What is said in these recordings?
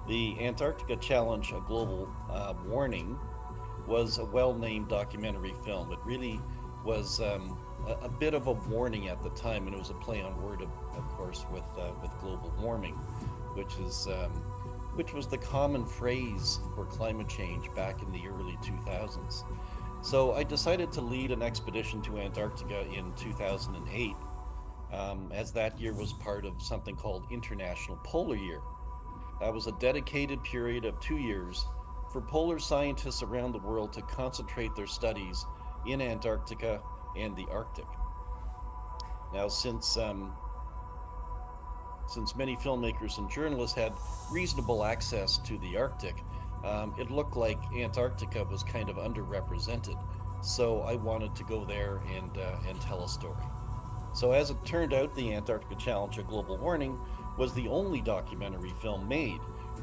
The Antarctica Challenge, a global warning, was a well-named documentary film. It really was a bit of a warning at the time, and it was a play on word, of course, with global warming, which is which was the common phrase for climate change back in the early 2000s. So I decided to lead an expedition to Antarctica in 2008, as that year was part of something called International Polar Year. That was a dedicated period of 2 years for polar scientists around the world to concentrate their studies in Antarctica and the Arctic. Now, since many filmmakers and journalists had reasonable access to the Arctic, it looked like Antarctica was kind of underrepresented. So I wanted to go there and tell a story. So as it turned out, the Antarctica Challenge: A Global Warning was the only documentary film made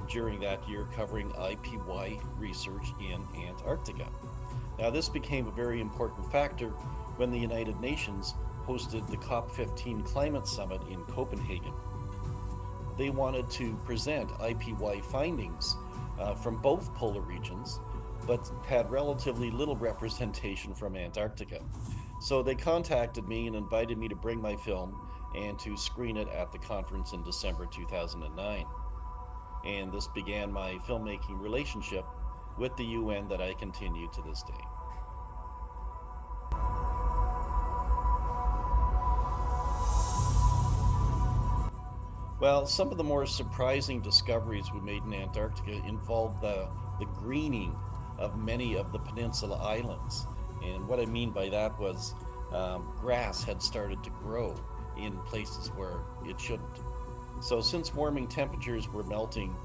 during that year covering IPY research in Antarctica. Now, this became a very important factor when the United Nations hosted the COP15 climate summit in Copenhagen. They wanted to present IPY findings from both polar regions, but had relatively little representation from Antarctica. So they contacted me and invited me to bring my film and to screen it at the conference in December 2009. And this began my filmmaking relationship with the UN that I continue to this day. Well, some of the more surprising discoveries we made in Antarctica involved the greening of many of the peninsula islands. And what I mean by that was grass had started to grow in places where it shouldn't. So, since warming temperatures were melting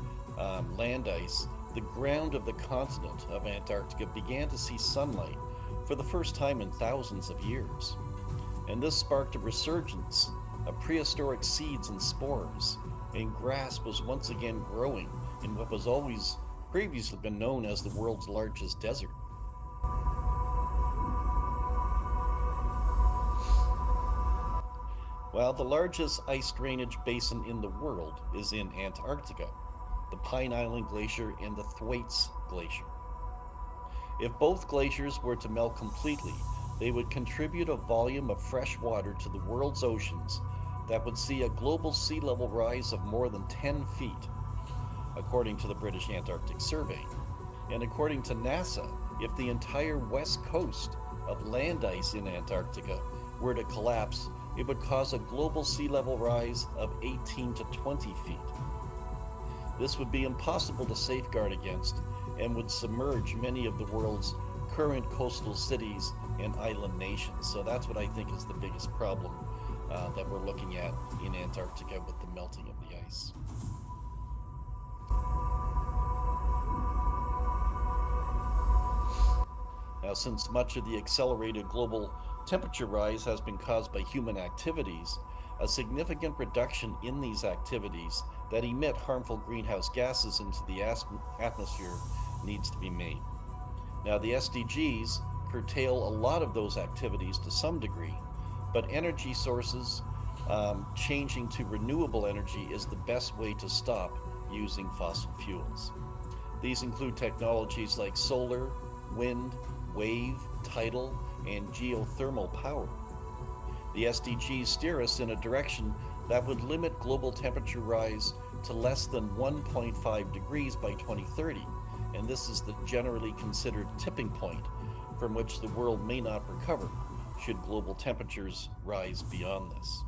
land ice, the ground of the continent of Antarctica began to see sunlight for the first time in thousands of years. And this sparked a resurgence of prehistoric seeds and spores, and grass was once again growing in what was always previously been known as the world's largest desert. Well, the largest ice drainage basin in the world is in Antarctica, the Pine Island Glacier and the Thwaites Glacier. If both glaciers were to melt completely, they would contribute a volume of fresh water to the world's oceans that would see a global sea level rise of more than 10 feet, according to the British Antarctic Survey. And according to NASA, if the entire west coast of land ice in Antarctica were to collapse, it would cause a global sea level rise of 18 to 20 feet. This would be impossible to safeguard against and would submerge many of the world's current coastal cities and island nations. So that's what I think is the biggest problem that we're looking at in Antarctica with the melting of the ice. Now, since much of the accelerated global temperature rise has been caused by human activities, a significant reduction in these activities that emit harmful greenhouse gases into the atmosphere needs to be made. Now, the SDGs curtail a lot of those activities to some degree, but energy sources changing to renewable energy is the best way to stop using fossil fuels. These include technologies like solar, wind, wave, tidal, and geothermal power. The SDGs steer us in a direction that would limit global temperature rise to less than 1.5 degrees by 2030, and this is the generally considered tipping point from which the world may not recover should global temperatures rise beyond this.